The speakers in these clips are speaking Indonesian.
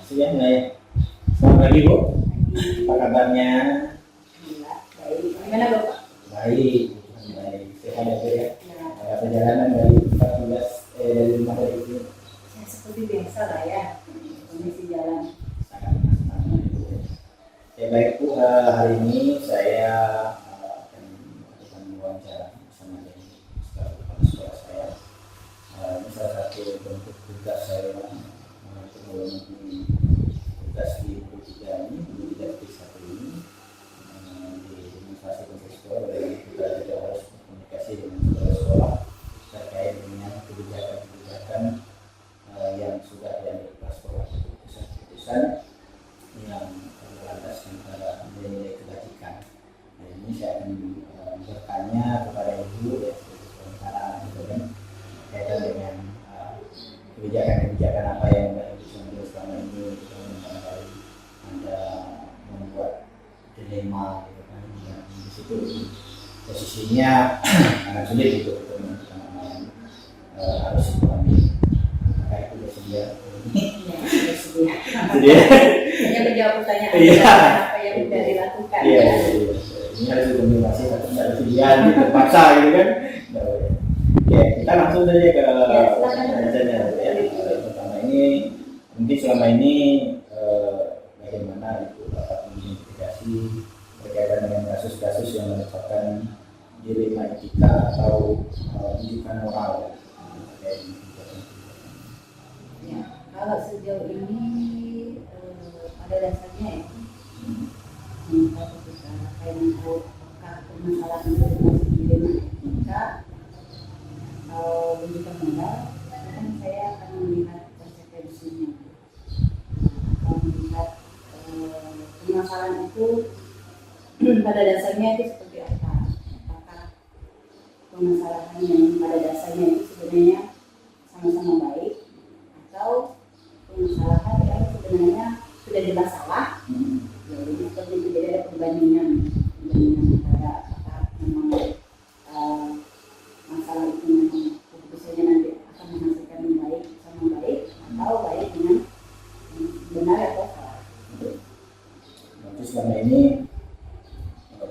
Siang baik. Selamat pagi Bu. Apa kabarnya? Baik. Gimana Bapak? Baik. Baik. Sehat ya? Ya. Perjalanan dari 14 dari rumah dari sini. Ya, seperti biasa lah ya. Kondisi jalan. Sangat senang. Ya baik Bu, hari ini saya akan melakukan wawancara bersama dari kepala sekolah saya. Ini salah satu bentuk tugas saya untuk memenuhi tugas di P3 ini, di P1 ini, di demonstrasi kontekstual. Oleh kita juga harus komunikasi dengan kepala sekolah terkait dengan kebijakan-kebijakan yang sudah diambil kepala sekolah, keputusan-keputusan yang berlandaskan pada nilai-nilai kebajikan. Nah, ini saya akan bertanya kepada Ibu ya, sementara gitu kan, kaitan dengan kebijakan-kebijakan apa yang Ibu ambil selama ini, gitu kan, barangkali Anda membuat dilema gitu kan, yang di situ posisinya sangat sulit gitu untuk menentukan mana yang harus Ibu ambil. Maka itu bersedia. Sedia. Hanya menjawab pertanyaan apa yang sudah dilakukan. Iya. Ini harus dikomunikasi, tapi tidak sedia, terpaksa gitu kan. Ya, kita langsung saja ke penjelasannya. Ya. Pertama ini, mungkin selama ini bagaimana itu dapat mengidentifikasi berkaitan dengan kasus-kasus yang menyebabkan dilema etika atau rujukan moral. Ya, kalau sejauh ini pada dasarnya ya, kita terkait dengan apakah permasalahan itu masih dilema etika rujukan moral, kan saya akan melihat konsekuensinya, akan melihat permasalahan itu pada dasarnya itu seperti apa. Apakah permasalahan yang pada dasarnya itu sebenarnya sama-sama baik, atau permasalahan yang sebenarnya sudah jelas salah, jadi seperti itu, jadi ada perbandingan antara apakah memang masalah itu memang keputusannya nanti akan menghasilkan yang baik sama baik, atau baik dengan benar atau salah. Nanti selama ini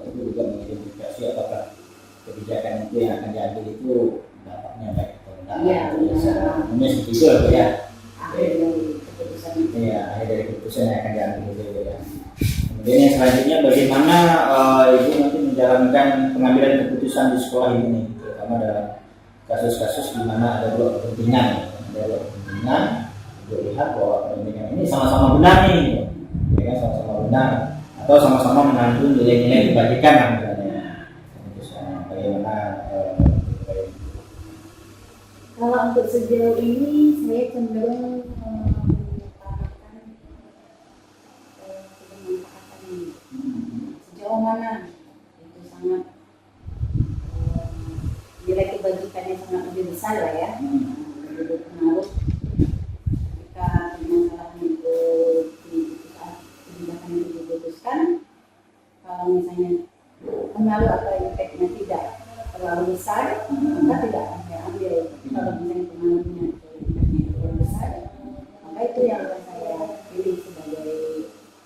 itu juga mengidentifikasi apakah kebijakan itu yang akan diambil itu dampaknya baik atau enggak. Iya, Ini seperti itu ya. Akhir dari keputusan itu. Iya, akhir dari keputusan yang akan diambil itu ya. Kemudian yang selanjutnya bagaimana Ibu nanti menjalankan pengambilan keputusan di sekolah ini, terutama dalam kasus-kasus di mana ada dua kepentingan, untuk lihat bahwa kepentingan ini sama-sama benar nih, ya kan, sama-sama benar, atau sama-sama mengandung nilai-nilai kebajikan misalnya. Bagaimana? Kalau untuk sejauh ini saya cenderung mengutamakan kebermanfaatan ini. Sejauh mana itu sangat nilai kebajikannya sangat lebih besar lah ya, lebih berpengaruh jika permasalahan itu kebijakan itu diputuskan. Kalau misalnya pengaruh atau efeknya tidak terlalu besar, maka tidak akan saya ambil. Tapi kalau misalnya pengaruhnya atau efeknya terlalu besar, maka itu yang akan saya pilih sebagai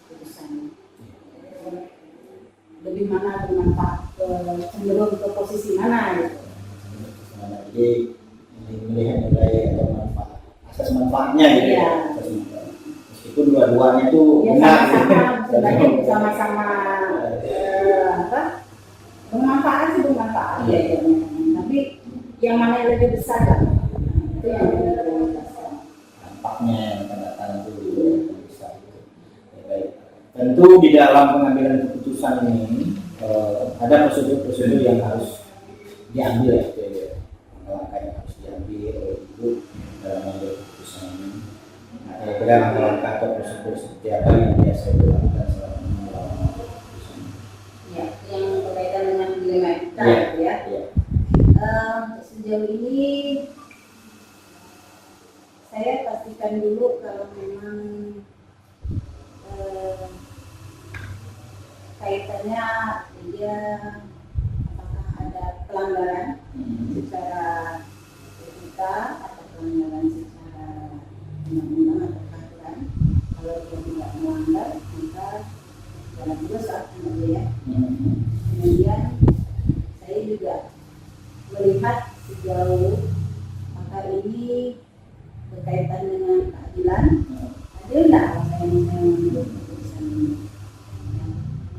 keputusan. Lebih mana bermanfaat, cenderung ke posisi mana gitu. Jadi melihat nilai atau manfaat, asas manfaatnya gitu ya. Meskipun dua-duanya itu ya, benar, sebenarnya sama-sama bermanfaat sih, bermanfaat ya, tapi yang mana yang lebih besar kan? Itu yang prioritaskan. Dampaknya yang akan datang itu lebih besar. Ya, baik. Tentu di dalam pengambilan keputusan ini ada prosedur-prosedur yang harus diambil ya, langkah-langkah yang harus diambil oleh Ibu dalam mengambil keputusan ini. Nah, kira-kira langkah-langkah atau prosedur seperti apa yang biasa dilakukan selama mengambil keputusan ini? Ya, yang berkaitan dengan dilema etika ya. Sejauh ini saya pastikan dulu kalau memang kaitannya dia apakah ada pelanggaran secara etika atau pelanggaran secara undang-undang atau peraturan. Kalau melanggar maka dalam dosa ya. Kemudian saya juga melihat sejauh pakar ini berkaitan dengan keadilan, adil nggak apa yang saya mengambil keputusan ini.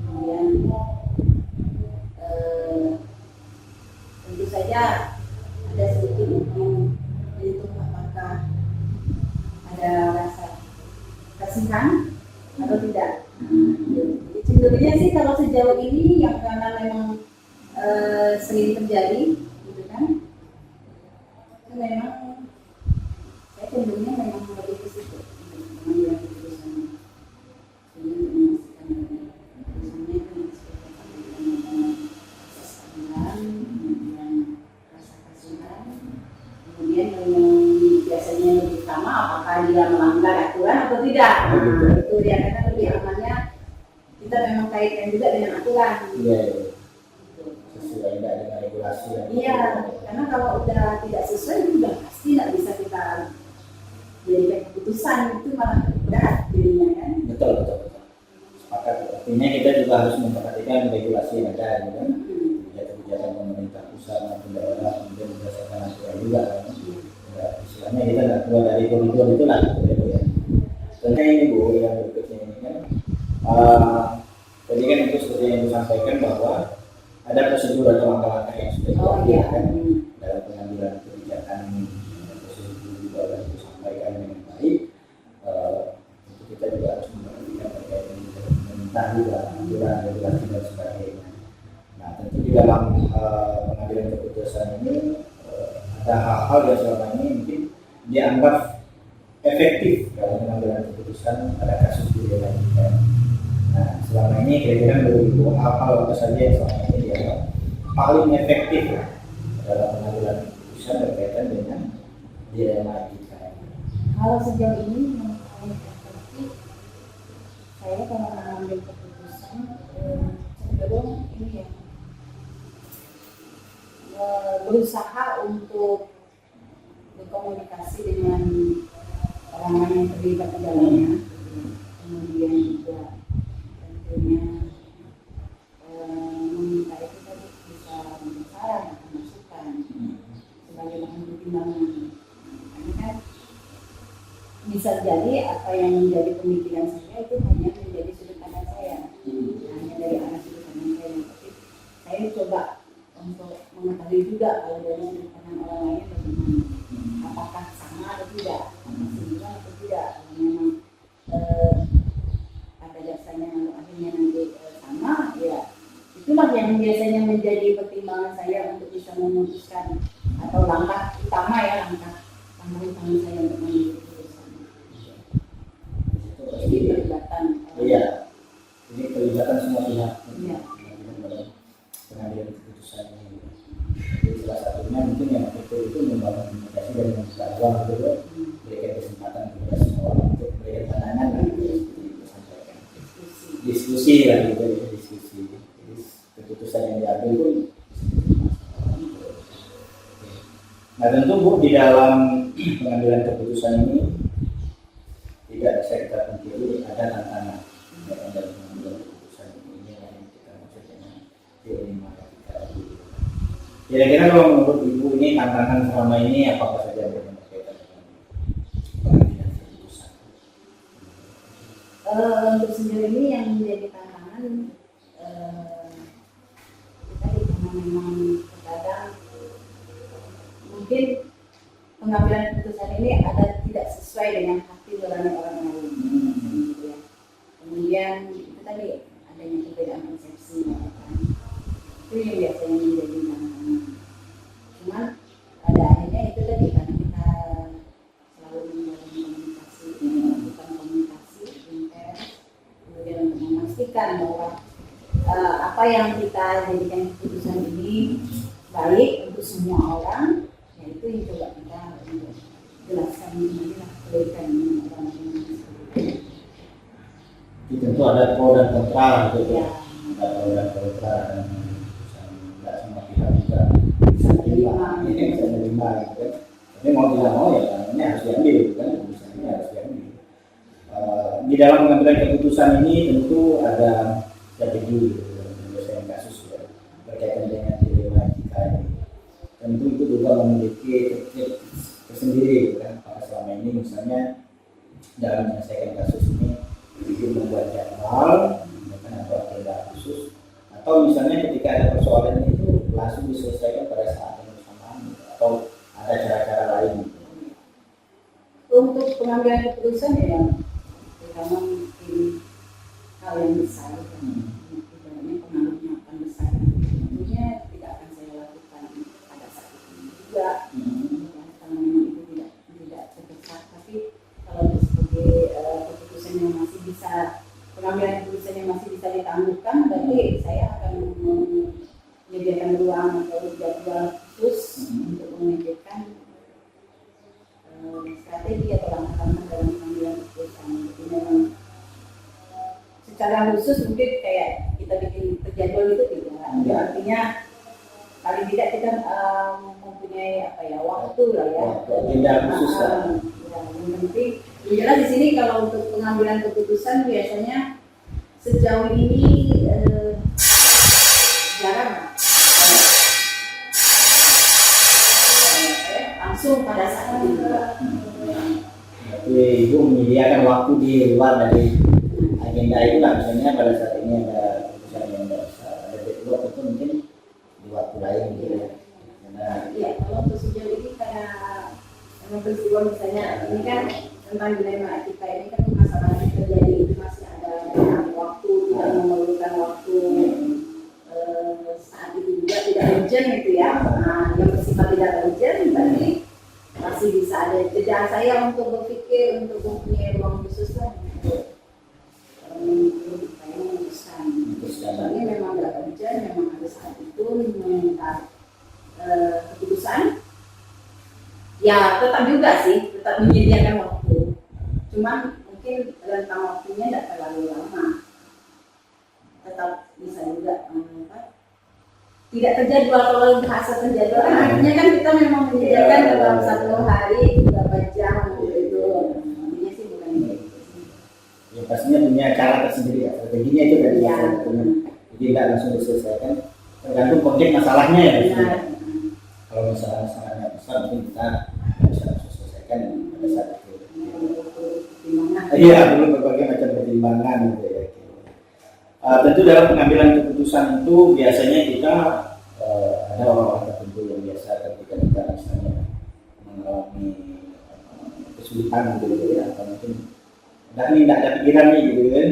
Kemudian tentu saja ada sedikit untuk apakah ada rasa kasihan atau tidak. Jadi cenderungnya sih kalau sejauh ini yang karena memang sering terjadi, gitu kan? Itu memang saya cenderungnya memang lebih ke situ, mengambil keputusan ini untuk memastikan keputusannya kan proses keadilan, kemudian rasa kasihan, kemudian yang biasanya lebih utama apakah dia melanggar aturan atau tidak. Nah, itu dia karena lebih amannya kita memang kaitkan juga dengan aturan. Iya, sesuai dengan regulasi. Iya, karena kalau udah tidak sesuai itu udah pasti tidak bisa kita jadikan keputusan, itu malah berat jadinya kan. Betul. Sepakat. Artinya kita juga harus memperhatikan regulasi yang ada, kan? Kebijakan pemerintah pusat maupun daerah, kemudian berdasarkan aturan juga. Kan? Ya, istilahnya kita nggak keluar dari koridor itu lah, gitu ya. Tentunya ini Bu, yang berikutnya ini kan, tadi kan itu seperti yang disampaikan bahwa ada prosedur atau langkah-langkah yang sudah dilakukan dalam pengambilan kebijakan ini. Prosedur juga harus disampaikan dengan baik. Itu kita juga harus memperhatikan terkait dengan pemerintah juga, aturan, regulasi dan sebagainya. Nah, tentu di dalam pengambilan keputusan ini ada hal-hal yang selama ini mungkin dianggap efektif dalam pengambilan keputusan pada kasus pidana. Nah, selama ini kira-kira begitu hal-hal apa saja yang selama ini dianggap paling efektif dalam pengambilan keputusan berkaitan dengan dilema etika. Kalau sejauh ini yang paling efektif, saya kalau mengambil keputusan cenderung ini ya berusaha untuk berkomunikasi dengan orang lain yang terlibat di dalamnya, kemudian juga tentunya meminta itu tadi bisa saran atau masukan sebagai bahan pertimbangan. Karena kan bisa jadi apa yang menjadi pemikiran saya itu hanya menjadi sudut pandang saya, hanya dari arah sudut pandang saya. Tapi saya coba untuk mengetahui juga kalau dari sudut pandang orang lain bagaimana, apakah sama atau tidak, seimbang atau tidak. Kalau memang pada dasarnya akhirnya nanti sama, ya itulah yang biasanya menjadi pertimbangan saya untuk bisa memutuskan atau langkah utama ya, langkah utama saya untuk mengambil keputusan. Jadi pelibatan. Iya, ini pelibatan semua pihak. Iya. Pengambilan keputusan ini. Jadi salah satunya mungkin yang itu membangun komunikasi dan membuka ruang gitu, berikan kesempatan kepada semua orang untuk memberikan pandangan dan disampaikan. Diskusi lah gitu ya, diskusi. Jadi keputusan yang diambil pun. Nah tentu Bu, di dalam pengambilan keputusan ini tidak bisa kita pungkiri ada tantangan dalam pengambilan keputusan ini yang kita maksud dengan dilema etika. Kira-kira kalau menurut Ibu ini tantangan selama ini apa saja yang berkaitan dengan pengambilan keputusan? Untuk sejauh ini yang menjadi tantangan kita karena memang terkadang mungkin pengambilan keputusan ini ada tidak sesuai dengan hati nurani orang lain, gitu ya. Kemudian itu tadi adanya perbedaan persepsi, kan? Itu yang biasanya menjadi tantangan. Cuman pada akhirnya itu tadi karena kita selalu membangun komunikasi, melakukan komunikasi intens, kemudian untuk memastikan bahwa apa yang kita jadikan keputusan ini baik untuk semua orang. Ya itu yang coba kita jelaskan beginilah kebaikan orang lain. Tentu ada pro dan kontra gitu Ya. Ada pro dan kontra dan tidak semua pihak juga bisa menerima gitu kan. Tapi mau tidak mau ya ini harus diambil kan, keputusan ini harus diambil. di dalam pengambilan keputusan ini tentu ada strategi dalam penyelesaian kasus ya, berkaitan dengan dilema etika ini. Tentu itu juga memiliki trik tersendiri kan. Pada selama ini misalnya dalam menyelesaikan kasus ini itu membuat jadwal atau agenda khusus, atau misalnya ketika ada persoalan itu langsung diselesaikan pada saat yang bersamaan atau ada cara-cara lain. Untuk pengambilan keputusan ya terutama mungkin hal yang besar, ibaratnya pengaruhnya akan besar, tentunya tidak akan saya lakukan pada saat itu juga, karena memang itu tidak sebesar. Tapi kalau sebagai keputusan yang masih bisa, pengambilan keputusan yang masih bisa ditangguhkan, berarti saya akan menyediakan ruang atau jadwal khusus untuk memikirkan strategi atau langkah-langkah dalam pengambilan keputusan. Jadi memang secara khusus mungkin kayak kita bikin terjadwal itu tidak. Ya, artinya paling tidak kita mempunyai waktu lah ya. Agenda khusus lah. Ya, yang penting jelas di sini kalau untuk pengambilan keputusan biasanya sejauh ini jarang langsung pada saat itu. Jadi ibu menyediakan waktu di luar dari agenda itu lah, misalnya pada saat ini ada keputusan yang ada deadlock itu mungkin di waktu lain gitu ya. Iya, kalau untuk sejauh ini karena peristiwa misalnya ini kan tentang dilema etika ini kan masalah yang terjadi itu masih ada waktu, tidak memerlukan waktu saat itu juga tidak urgent gitu ya. Nah, yang bersifat tidak urgent berarti masih bisa ada jeda saya untuk berpikir, untuk mempunyai ruang khusus lah untuk saya memutuskan. Soalnya memang tidak urgent, memang harus saat itu meminta keputusan. Ya tetap juga sih, tetap menyediakan waktu. Cuman mungkin rentang waktunya tidak terlalu lama. Tetap bisa juga tidak terjadwal. Kalau bahasa terjadwal artinya kan kita memang menyediakan dalam satu hari beberapa jam gitu. Intinya sih bukan itu. Ya pastinya punya cara tersendiri ya, strateginya itu kan. Ya. Jadi tidak langsung diselesaikan, tergantung konteks masalahnya ya. Ya. Kalau misalnya sangatnya besar mungkin kita bisa langsung selesaikan pada saat itu. Iya, perlu berbagai macam pertimbangan gitu ya. Tentu dalam pengambilan keputusan itu biasanya kita ada orang-orang tertentu yang biasa ketika kita misalnya mengalami kesulitan gitu ya, atau mungkin tidak ada pikiran nih gitu kan,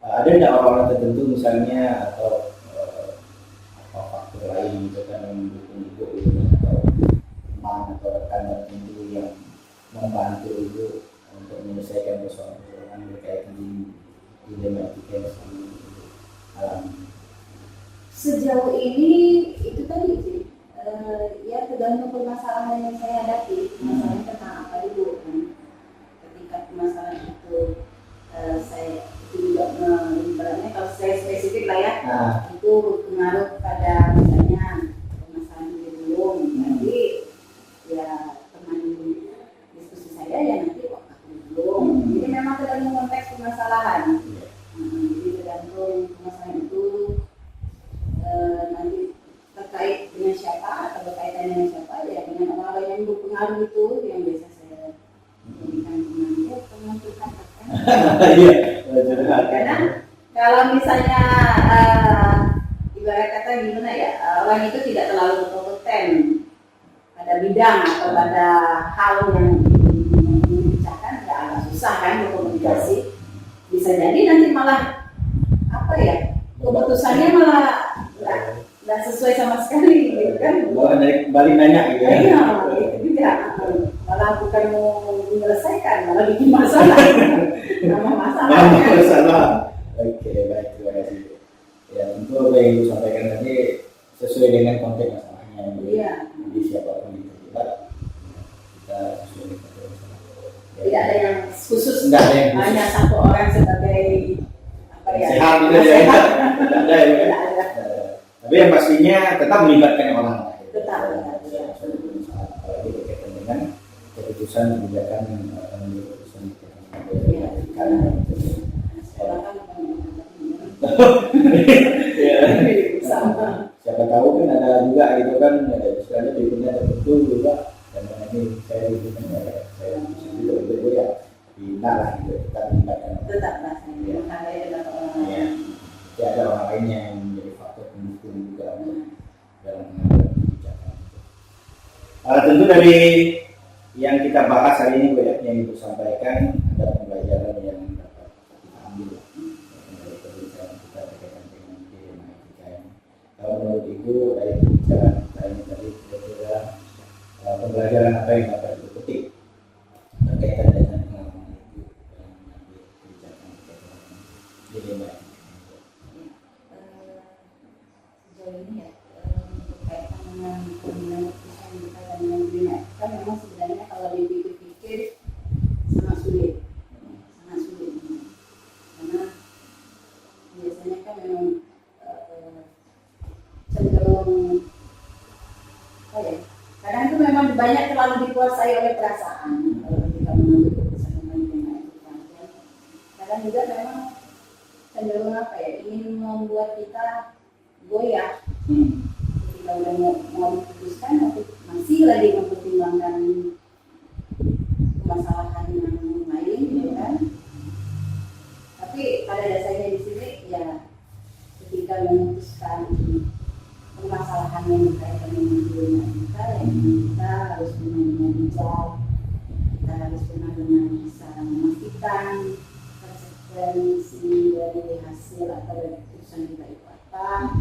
ada tidak orang-orang tertentu misalnya atau faktor lain gitu kan yang mendukung itu gitu, atau teman atau rekan tertentu yang membantu itu untuk menyelesaikan persoalan berkaitan di dilema etika yang sejauh ini itu tadi sih ya tergantung permasalahan yang saya hadapi. Masalahnya tentang apa dulu kan. Ketika permasalahan itu saya itu juga ibaratnya kalau saya spesifik lah ya, itu pengaruh pada misalnya permasalahan itu belum, nanti ya teman diskusi saya ya nanti waktu belum. Jadi memang tergantung konteks permasalahan. Jadi tergantung masalah itu nanti terkait dengan siapa atau berkaitan dengan siapa, ya dengan orang-orang yang berpengaruh itu yang biasa saya berikan teman curhat kan. Karena kalau misalnya ibarat kata gimana ya, orang itu tidak terlalu kompeten pada bidang atau pada hal yang dibicarakan, ya agak susah kan berkomunikasi. Bisa jadi nanti malah keputusannya malah nggak sesuai sama sekali gitu kan. Balik nanya gitu ya. Iya, itu juga malah bukan mau menyelesaikan, malah bikin masalah. Nama masalah. Oke, baik, terima kasih. Ya, tentu apa yang Ibu sampaikan tadi sesuai dengan konteks masalahnya. Iya. Jadi siapapun yang terlibat kita sesuai dengan konteks masalahnya. Tidak ada yang khusus, nggak ada yang khusus. hanya satu orang sebagai sehat gitu ya. Tidak ada ya. Tidak ada. Tapi yang pastinya tetap melibatkan orang lain. Tetap. Apalagi berkaitan dengan keputusan kebijakan keputusan karena Ya. Sama. Siapa tahu kan ada juga gitu kan, ada istilahnya berikutnya tertentu juga, dan karena ini saya berikutnya saya juga itu ya bina lah gitu, kita meningkatkan Tetap rasanya menghargai pendapat orang ya, lain. ya ada orang lain yang menjadi faktor pendukung juga dalam mengambil kebijakan. Tentu dari yang kita bahas hari ini Bu, ya, yang Ibu sampaikan ada pembelajaran yang dapat kita ambil dari perbincangan kita berkaitan dengan dilema etika ini. Kalau menurut Ibu dari pembicaraan kita ini tadi kira-kira pembelajaran apa yang dapat Ibu petik berkaitan dengan pengalaman Ibu dalam mengambil kebijakan berkaitan dengan dilema etika? Sejauh ini ya berkaitan dengan pembinaan keputusan kita dan yang dilema etika memang sebenarnya kalau dipikir-pikir sangat sulit karena biasanya kan memang cenderung kadang itu memang banyak terlalu dikuasai oleh perasaan kalau ketika mengambil keputusan tentang dilema etika. Kadang juga memang cenderung ingin membuat kita goyah ketika udah mau diputuskan tapi masih lagi mempertimbangkan permasalahan yang lain gitu kan. Tapi pada dasarnya di sini ya ketika memutuskan permasalahan yang berkaitan dengan dunia kita, ya kita harus benar-benar bijak, kita harus benar-benar bisa memastikan konsekuensi dari hasil atau dari keputusan kita itu apa,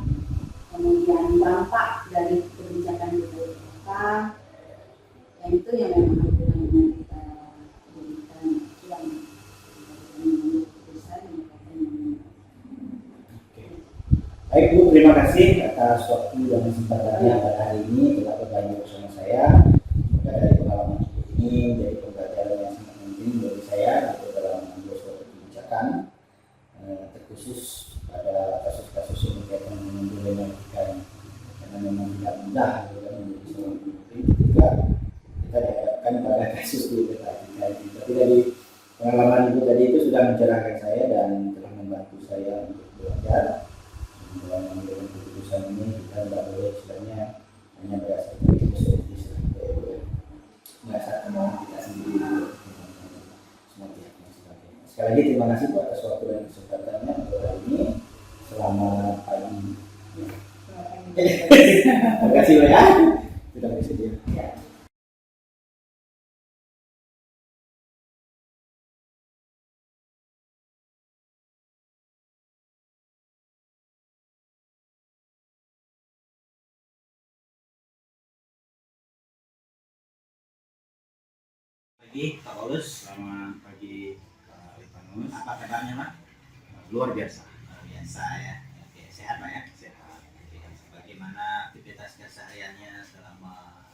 kemudian dampak dari kebijakan kita itu apa, yang itu yang memang harus benar-benar kita jadikan acuan ketika mengambil keputusan yang berkaitan dengan. Baik Bu, terima kasih atas waktu dan kesempatannya pada hari ini telah berbagi bersama saya. Semoga dari pengalaman ini menjadi pembelajaran yang sangat penting bagi saya untuk dalam mengambil suatu kebijakan, terkhusus pada kasus-kasus yang berkaitan dengan dilema etika ini. Karena memang tidak mudah dalam menjadi seorang pemimpin ketika kita dihadapkan pada kasus dilema etika ini. Tapi dari pengalaman Ibu tadi itu sudah mencerahkan saya dan telah membantu saya untuk belajar. Dalam mengambil keputusan ini kita tidak boleh istilahnya hanya berdasarkan filosofis merasa kemauan kita sendiri semua pihak dan sebagainya. Sekali lagi terima kasih Bu atas waktu dan kesempatannya untuk hari ini. Selamat pagi. Terima kasih Bu ya. Sudah bersedia. Pagi Pak Paulus. Selamat pagi Pak Lipanus. Apa kabarnya Pak? Luar biasa. Luar biasa ya. Oke, sehat Pak ya? Sehat. Oke, bagaimana aktivitas kesehariannya selama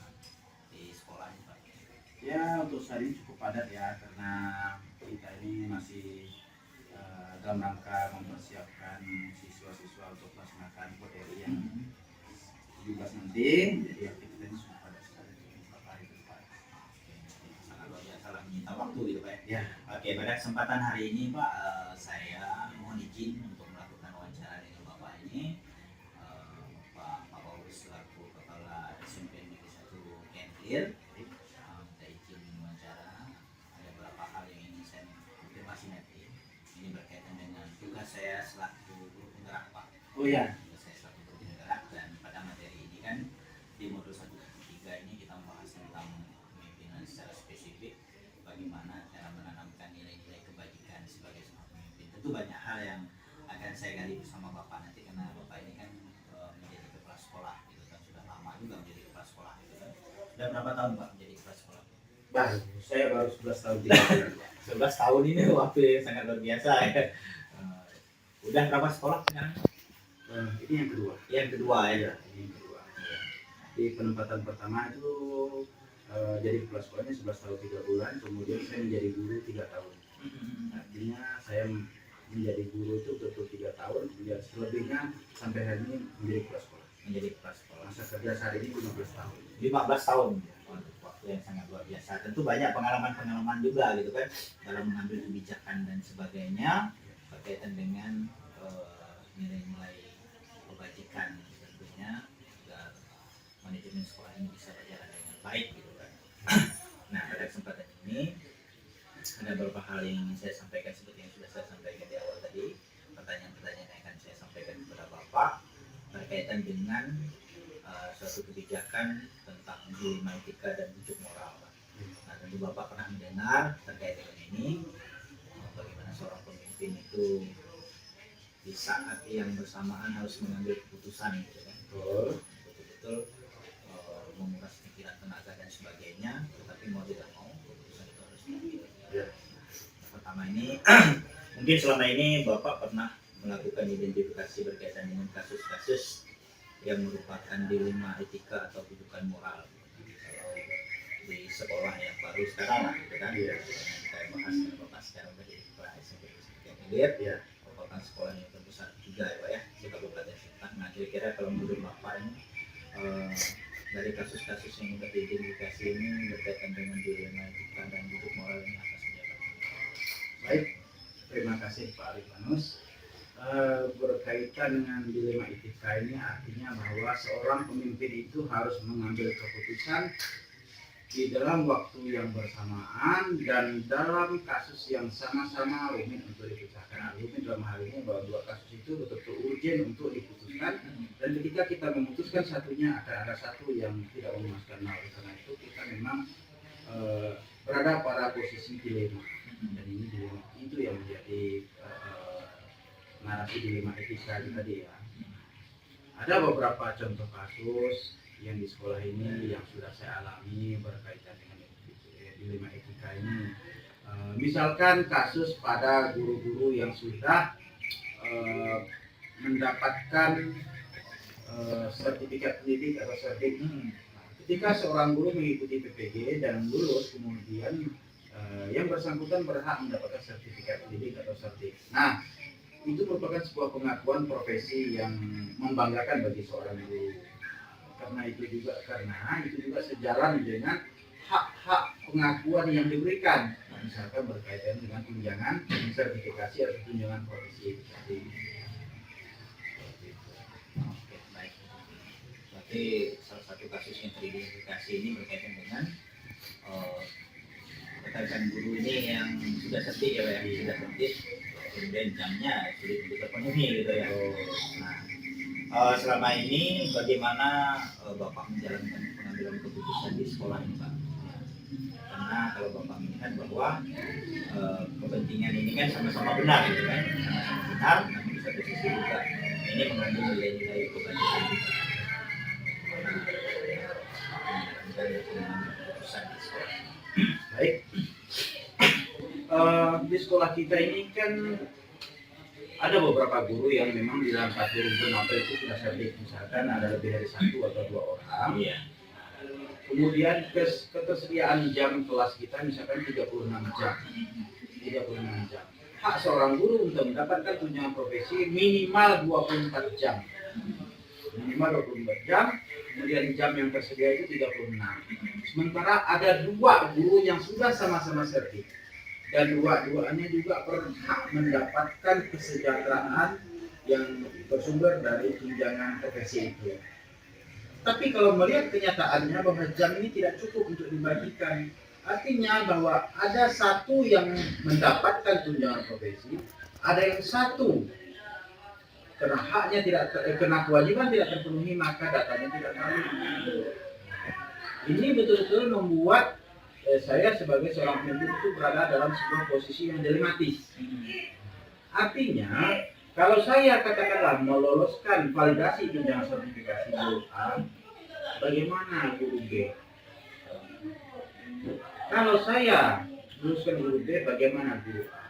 di sekolah ini Pak? Ya untuk saat ini cukup padat ya karena kita ini masih dalam rangka mempersiapkan siswa-siswa untuk melaksanakan materi yang 17 nanti. Jadi aktivitasnya sudah padat sekali untuk 4 hari ke depan. Sangat luar biasa lah, menyita waktu gitu Pak Ya. Oke, pada kesempatan hari ini Pak, saya mohon izin untuk melakukan wawancara dengan Bapak ini. Pak Paulus selaku Kepala SMP Negeri 1 Kentir. Minta izin wawancara. Ada beberapa hal yang ingin saya konfirmasi nanti. Ini berkaitan dengan tugas saya selaku guru penggerak Pak. Oh ya. Tugas saya selaku guru penggerak, dan pada materi ini kan di modul 1-3 ini kita membahas tentang kepemimpinan secara spesifik, bagaimana cara menanamkan nilai-nilai kebajikan sebagai seorang pemimpin. Tentu banyak hal yang akan saya gali bersama Bapak nanti, karena Bapak ini kan menjadi kepala sekolah gitu kan, sudah lama juga menjadi kepala sekolah gitu kan. Sudah berapa tahun Pak menjadi kepala sekolah? Baru, saya baru 11 tahun. 11 tahun ini waktu yang sangat luar biasa ya. Udah berapa sekolah sekarang? Ini yang kedua. Yang kedua ya. Ya, ini yang kedua. Di penempatan pertama itu jadi kepala sekolahnya 11 tahun 3 bulan, kemudian saya menjadi guru 3 tahun. Artinya saya menjadi guru itu betul 3 tahun, kemudian selebihnya sampai hari ini menjadi kepala sekolah. Menjadi kepala sekolah. Masa kerja saat ini 15 tahun. 15 tahun. Waktu yang sangat luar biasa. Tentu banyak pengalaman-pengalaman juga gitu kan dalam mengambil kebijakan dan sebagainya berkaitan dengan nilai-nilai kebajikan tentunya agar manajemen sekolah ini bisa berjalan dengan baik gitu kan. Nah, pada kesempatan ini ada beberapa hal yang ingin saya sampaikan seperti yang sudah saya sampaikan di awal tadi. Pertanyaan-pertanyaan yang akan saya sampaikan kepada Bapak berkaitan dengan suatu kebijakan tentang dilema etika dan bujuk moral. Nah, tentu Bapak pernah mendengar terkait dengan ini, bagaimana seorang pemimpin itu di saat yang bersamaan harus mengambil keputusan gitu kan. Betul-betul menguras pikiran, tenaga dan sebagainya, tetapi mau tidak mau keputusan itu harus diambil. Pertama ini mungkin selama ini Bapak pernah melakukan identifikasi berkaitan dengan kasus-kasus yang merupakan dilema etika atau bujukan moral di sekolah yang baru sekarang lah gitu kan. Kita bahas dengan Bapak sekarang dari SMP yang hilir ya, merupakan sekolah yang terbesar ketiga ya Pak ya di Kabupaten Sintang. Nah, kira-kira kalau menurut Bapak ini dari kasus-kasus yang sudah diidentifikasi ini berkaitan dengan dilema etika dan bujuk moral ini apa saja Pak? Baik, terima kasih Pak Arifanus. Berkaitan dengan dilema etika ini artinya bahwa seorang pemimpin itu harus mengambil keputusan di dalam waktu yang bersamaan dan dalam kasus yang sama-sama rumit untuk dipecahkan. Rumit dalam hal ini bahwa dua kasus itu betul-betul urgent untuk diputuskan, dan ketika kita memutuskan satunya akan ada satu yang tidak memuaskan. Nah, oleh karena itu kita memang berada pada posisi dilema, dan ini dilema itu yang menjadi narasi dilema etika tadi ya. Ada beberapa contoh kasus yang di sekolah ini yang sudah saya alami berkaitan dengan dilema etika ini. Misalkan kasus pada guru-guru yang sudah mendapatkan sertifikat pendidik atau sertifikat. Ketika seorang guru mengikuti PPG dan lulus, kemudian yang bersangkutan berhak mendapatkan sertifikat pendidik atau sertifikat. Nah, itu merupakan sebuah pengakuan profesi yang membanggakan bagi seorang guru. Karena itu juga sejalan dengan hak-hak pengakuan yang diberikan, misalkan berkaitan dengan tunjangan sertifikasi atau tunjangan profesi. Oke, baik. Berarti salah satu kasus yang teridentifikasi ini berkaitan dengan rekan guru ini yang sudah setik ya, yang sudah setik, kemudian jamnya sulit untuk terpenuhi gitu ya. Nah, selama ini bagaimana Bapak menjalankan pengambilan keputusan di sekolah ini Pak? Karena kalau Bapak melihat bahwa kepentingan ini kan sama-sama benar gitu kan, sama-sama benar, namun di satu sisi juga ini mengandung nilai-nilai kebajikan juga. Keputusan di sekolah. Baik, di sekolah kita ini kan ada beberapa guru yang memang di dalam satu rumpun apel itu sudah sertif, misalkan ada lebih dari 1 atau 2 orang. Iya. Kemudian ketersediaan jam kelas kita misalkan 36 jam. Hak seorang guru untuk mendapatkan tunjangan profesi minimal 24 jam. Kemudian jam yang tersedia itu 36. Sementara ada 2 guru yang sudah sama-sama sertif, dan dua-duanya juga berhak mendapatkan kesejahteraan yang bersumber dari tunjangan profesi itu. Tapi kalau melihat kenyataannya bahwa jam ini tidak cukup untuk dibagikan, artinya bahwa ada satu yang mendapatkan tunjangan profesi, ada yang satu karena haknya kena kewajiban tidak terpenuhi, maka datanya tidak terpenuhi. Ini betul-betul membuat saya sebagai seorang pemimpin itu berada dalam sebuah posisi yang dilematis. Artinya, kalau saya katakanlah meloloskan validasi tunjangan sertifikasi guru A, bagaimana guru B? Kalau saya luluskan guru B, bagaimana guru A?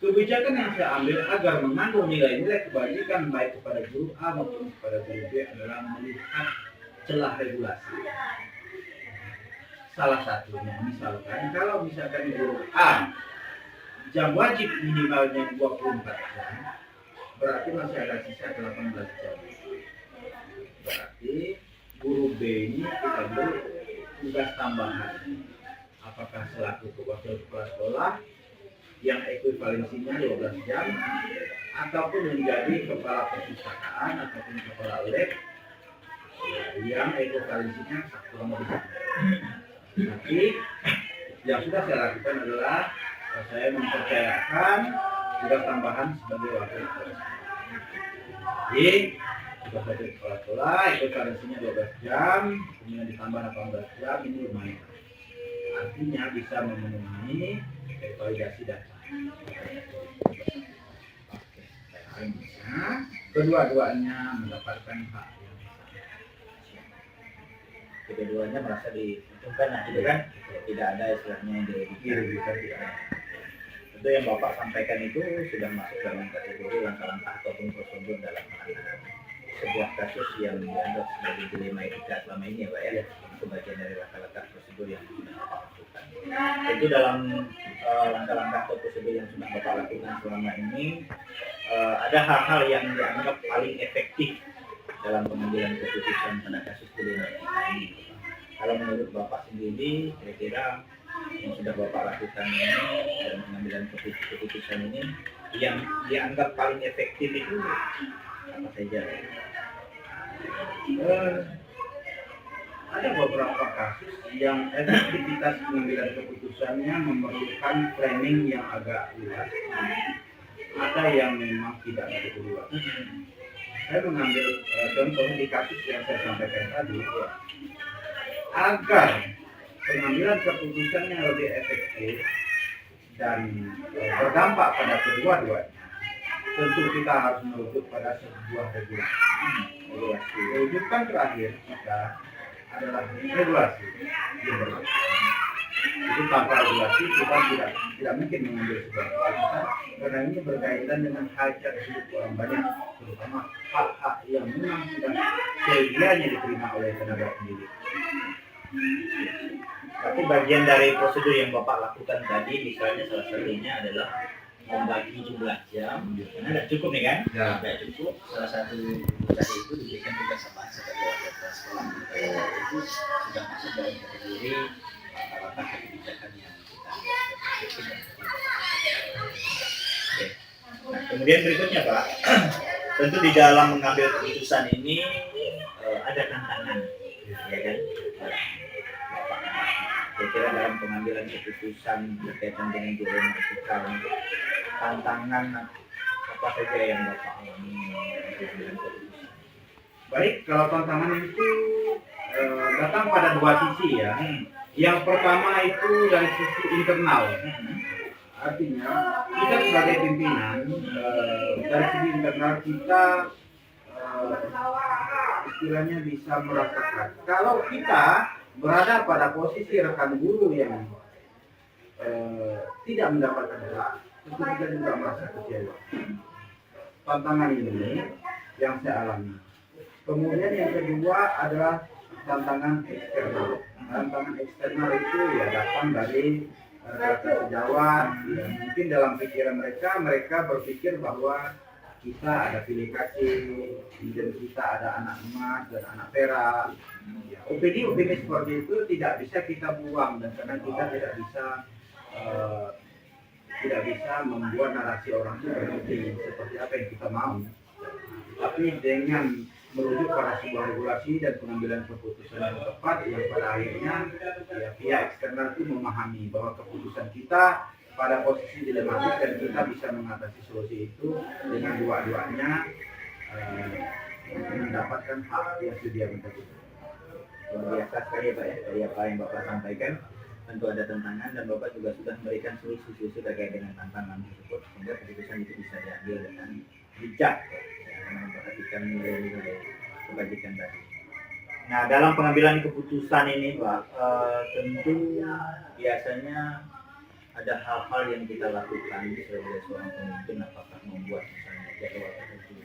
Kebijakan yang saya ambil agar mengandung nilai-nilai kebajikan baik kepada guru A maupun kepada guru B adalah melihat celah regulasi. Salah satunya misalkan kalau misalkan guru A jam wajib minimalnya 24 jam, berarti masih ada sisa 18 jam. Berarti guru B ini kita beri tugas tambahan, apakah selaku wakil kepala sekolah yang ekuivalensinya 12 jam ataupun menjadi kepala perpustakaan ataupun kepala lab yang ekuivalensinya kurang lebih sama. Tapi yang sudah saya lakukan adalah saya mempercayakan tugas tambahan sebagai wakil kepala sekolah. Jadi tugas wakil kepala sekolah ekuivalensinya 12 jam, kemudian ditambah 18 jam, ini lumayan. Artinya bisa memenuhi validasi data. Oke, bisa kedua-duanya mendapatkan hak yang sama. Kedua-duanya merasa diuntungkan, nah itu kan tidak ada istilahnya yang dirugikan, tidak ada. Tentu yang Bapak sampaikan itu sudah masuk dalam kategori langkah-langkah ataupun prosedur dalam penanganan sebuah kasus yang dianggap sebagai dilema etika selama ini ya Pak ya. Itu bagian dari langkah-langkah prosedur yang sudah Bapak lakukan. Tentu dalam langkah-langkah atau prosedur yang sudah Bapak lakukan selama ini ada hal-hal yang dianggap paling efektif dalam pengambilan keputusan pada kasus dilema etika ini. Kalau menurut Bapak sendiri, kira-kira yang sudah Bapak lakukan ini dalam pengambilan keputusan ini yang dianggap paling efektif itu apa saja? Ada beberapa kasus yang efektivitas pengambilan keputusannya memerlukan planning yang agak luas. Ada yang memang tidak begitu luas. Saya mengambil contoh di kasus yang saya sampaikan tadi, ya, agar pengambilan keputusannya lebih efektif dan berdampak pada kedua-duanya. Tentu kita harus merujuk pada sebuah regulasi. Rujukan terakhir kita adalah regulasi. Itu tanpa regulasi kita tidak mungkin mengambil sebuah keputusan karena ini berkaitan dengan hajat hidup orang banyak, terutama hak-hak yang memang sudah sedianya diterima oleh tenaga pendidik. Tapi bagian dari prosedur yang Bapak lakukan tadi, misalnya salah satunya adalah membagi jumlah jam, karena tidak cukup nih kan? Tidak cukup. Salah satu tadi itu diberikan tugas tambahan sebagai wakil kepala sekolah. Itu sudah masuk dalam kategori langkah-langkah kebijakan yang kita lihat. Oke. Nah, kemudian berikutnya Pak, tentu di dalam mengambil keputusan ini ada tantangan, ya kan? Kira-kira dalam pengambilan keputusan berkaitan dengan dilema etika, tantangan apa saja yang Bapak alami dalam keputusan? Baik, kalau tantangan itu datang pada dua sisi ya. Yang pertama itu dari sisi internal. Artinya kita sebagai pimpinan dari sisi internal kita istilahnya bisa merasakan kalau kita berada pada posisi rekan guru yang tidak mendapatkan hak, tentu kita juga merasa kecewa. Tantangan ini yang saya alami. Kemudian yang kedua adalah tantangan eksternal. Tantangan eksternal itu ya datang dari sejawat. Ya, mungkin dalam pikiran mereka berpikir bahwa kita ada pilih kasih, kemudian kita ada anak emas dan anak perak. Ya, opini seperti itu tidak bisa kita buang dan karena kita tidak bisa membuat narasi orang itu seperti apa yang kita mau. Tapi dengan merujuk pada sebuah regulasi dan pengambilan keputusan yang tepat yang pada akhirnya ya, pihak eksternal itu memahami bahwa keputusan kita pada posisi dilematis dan kita bisa mengatasi solusi itu dengan dua-duanya mendapatkan hak yang sedia kita. Luar biasa sekali ya Pak ya, dari apa yang Bapak sampaikan. Tentu ada tantangan dan Bapak juga sudah memberikan solusi-solusi terkait dengan tantangan tersebut sehingga keputusan itu bisa diambil dengan bijak ya, karena memperhatikan nilai-nilai kebajikan tadi. Nah dalam pengambilan keputusan ini Pak, tentu biasanya ada hal-hal yang kita lakukan sebagai seorang pemimpin, apakah membuat misalnya jadwal tertentu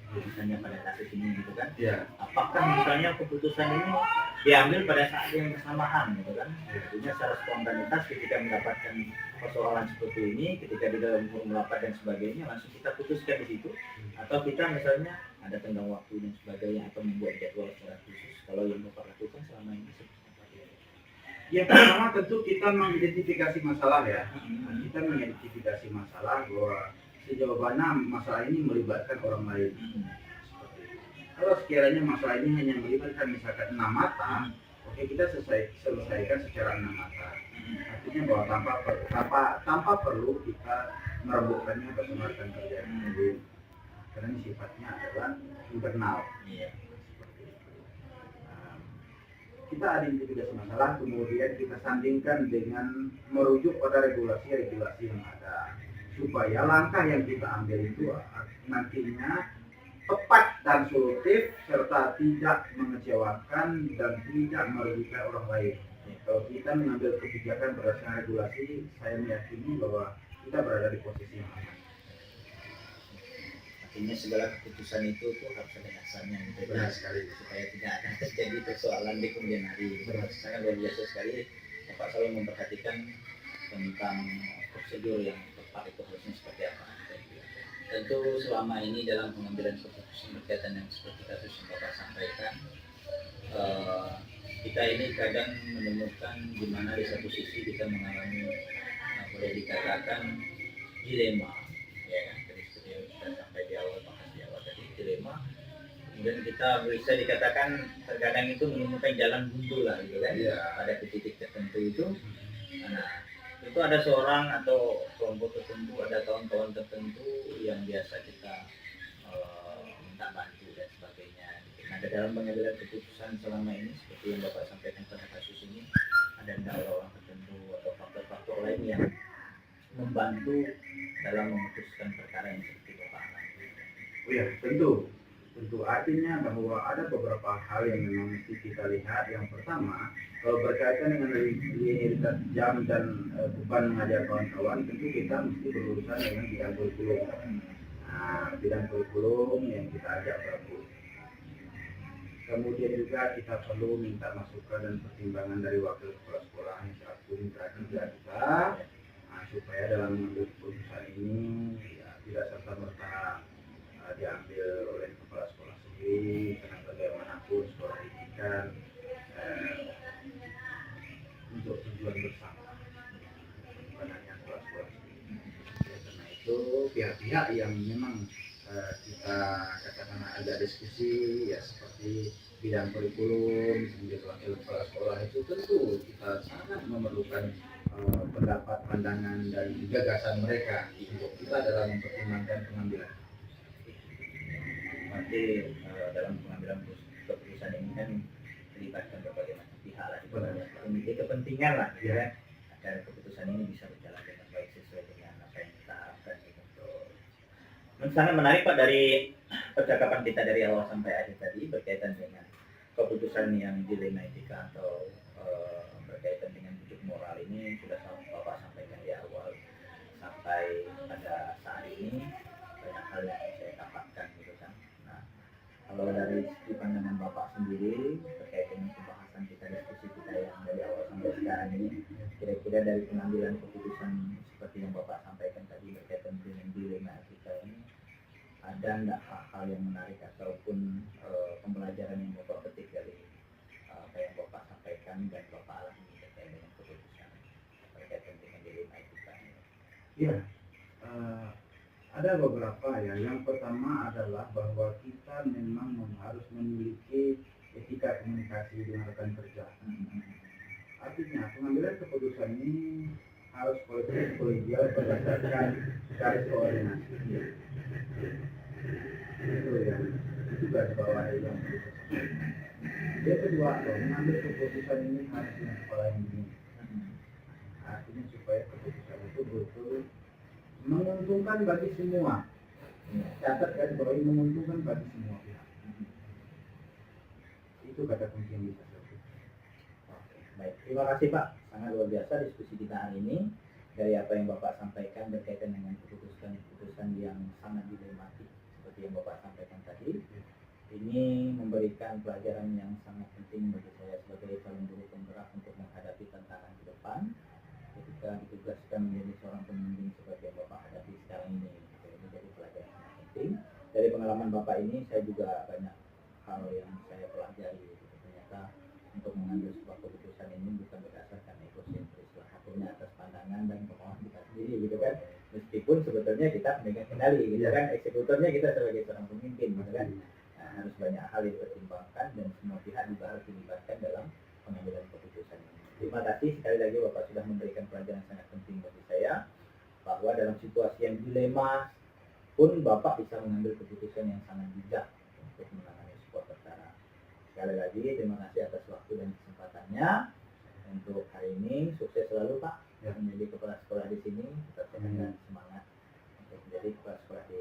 misalnya pada kasus ini gitu kan ya. Apakah misalnya keputusan ini diambil pada saat yang bersamaan gitu kan, tentunya secara spontanitas ketika mendapatkan persoalan seperti ini, ketika di dalam forum rapat dan sebagainya langsung kita putuskan di situ, atau kita misalnya ada tenggang waktu dan sebagainya atau membuat jadwal secara khusus. Kalau yang Bapak lakukan selama ini seperti apa? Yang pertama tentu kita mengidentifikasi masalah ya. Kita mengidentifikasi masalah bahwa sejauh mana masalah ini melibatkan orang lain. Seperti itu. Kalau sekiranya masalah ini hanya melibatkan misalkan 6 mata, oke kita selesaikan secara 6 mata. Artinya bahwa tanpa perlu kita merebutkannya bersama rekan kerja. Jadi karena ini sifatnya adalah internal. Seperti itu. Kita identifikasi masalah, kemudian kita sandingkan dengan merujuk pada regulasi-regulasi yang ada, supaya langkah yang kita ambil itu nantinya tepat dan solutif serta tidak mengecewakan dan tidak merugikan orang lain. Kalau kita mengambil kebijakan berdasarkan regulasi, saya meyakini bahwa kita berada di posisi yang aman. Artinya segala keputusan itu tuh harus ada dasarnya gitu, Benar sekali. supaya tidak akan terjadi persoalan di kemudian hari. Sangat luar biasa sekali Bapak selalu memperhatikan tentang prosedur yang tepat itu harusnya seperti apa. Tentu selama ini dalam pengambilan keputusan berkaitan yang seperti kasus yang Bapak sampaikan, kita ini kadang menemukan di mana di satu sisi kita mengalami boleh dikatakan dilema, ya kan? Jadi seperti yang kita sampai di awal tadi dilema. Kemudian kita bisa dikatakan terkadang itu menemukan jalan buntu lah gitu kan, pada titik tertentu itu. Nah, itu ada seorang atau kelompok tertentu, ada kawan-kawan tertentu yang biasa kita minta bantu dan sebagainya. Nah, dalam pengambilan keputusan selama ini seperti yang Bapak sampaikan pada kasus ini, ada orang tertentu atau faktor-faktor lain yang membantu dalam memutuskan perkara yang seperti Bapak alami. Oh ya, tentu artinya bahwa ada beberapa hal yang memang mesti kita lihat. Yang pertama, kalau berkaitan dengan rutinitas jam dan beban mengajar kawan-kawan, tentu kita mesti berurusan dengan bidang kurikulum. Nah, bidang kurikulum yang kita ajak berlaku. Kemudian juga kita perlu minta masukan dan pertimbangan dari wakil kepala sekolah yang selaku mitra kerja kita, supaya dalam mengambil keputusan ini ya, tidak serta-merta diambil oleh kepala sekolah sendiri, karena bagaimanapun sekolah ini kan untuk tujuan bersama, bukan hanya sekolah-sekolah sendiri. Karena itu pihak-pihak yang memang kita katakan agak diskusi ya seperti bidang kurikulum, kemudian wakil kepala sekolah, itu tentu kita sangat memerlukan pendapat, pandangan dan gagasan mereka untuk kita dalam mempertimbangkan pengambilan. Berarti dalam pengambilan keputusan ini kan melibatkan berbagai macam pihak lah, memiliki kepentingan lah, ya, agar keputusan ini bisa berjalan dengan baik sesuai dengan apa yang kita harapkan gitu. Sangat menarik Pak dari percakapan kita dari awal sampai akhir tadi berkaitan dengan keputusan yang dilema etika atau berkaitan dengan wujud moral ini sudah Bapak sampaikan di awal sampai pada saat ini banyak hal yang saya dapatkan gitu kan. Nah, kalau dari segi pandangan Bapak sendiri terkait dengan pembahasan kita, diskusi kita yang dari awal sampai sekarang ini, kira-kira dari pengambilan keputusan seperti yang Bapak sampaikan tadi berkaitan dengan dilema etika ini, ada nggak hal-hal yang menarik ataupun pembelajaran yang Bapak petik dari apa yang Bapak sampaikan dan Bapak alami terkait dengan keputusan berkaitan dengan dilema etika ini? Ya, ada beberapa ya. Yang pertama adalah bahwa kita memang harus memiliki etika komunikasi dengan rekan kerja. Artinya pengambilan keputusan ini harus kolegial berdasarkan garis koordinasi. Itu ya, itu garis bawah yang yang kedua, mengambil keputusan ini harus dengan kepala yang dingin. Artinya supaya keputusan itu betul menguntungkan bagi semua. Catat garis bawah, menguntungkan bagi semua pihak. Itu kata kunci yang bisa saya berikan. Baik, terima kasih Pak. Sangat luar biasa diskusi kita hari ini. Dari apa yang Bapak sampaikan berkaitan dengan keputusan yang sangat dilematik seperti yang Bapak sampaikan tadi, ini memberikan pelajaran yang sangat penting bagi saya sebagai calon guru penggerak untuk menghadapi tantangan ke depan ketika ditugaskan menjadi seorang pembimbing seperti yang Bapak hadapi sekarang ini. Ini menjadi pelajaran yang penting. Dari pengalaman Bapak ini saya juga banyak hal yang saya pelajari. Ternyata untuk mengambil sebuah keputusan ini bukan berdasarkan egosentris lah, akhirnya atas pandangan dan kemauan kita sendiri gitu kan. Meskipun sebetulnya kita pemegang kendali gitu kan, eksekutornya kita sebagai seorang pemimpin gitu kan. Nah, harus banyak hal yang dipertimbangkan dan semua pihak juga harus dilibatkan dalam pengambilan keputusan ini. Terima kasih sekali lagi Bapak sudah memberikan pelajaran sangat penting bagi saya, bahwa dalam situasi yang dilema pun Bapak bisa mengambil keputusan yang sangat bijak untuk menangani sebuah perkara. Sekali lagi terima kasih atas waktu dan kesempatannya untuk hari ini. Sukses selalu Pak menjadi kepala sekolah di sini, tetap sehat dan semangat untuk menjadi kepala sekolah di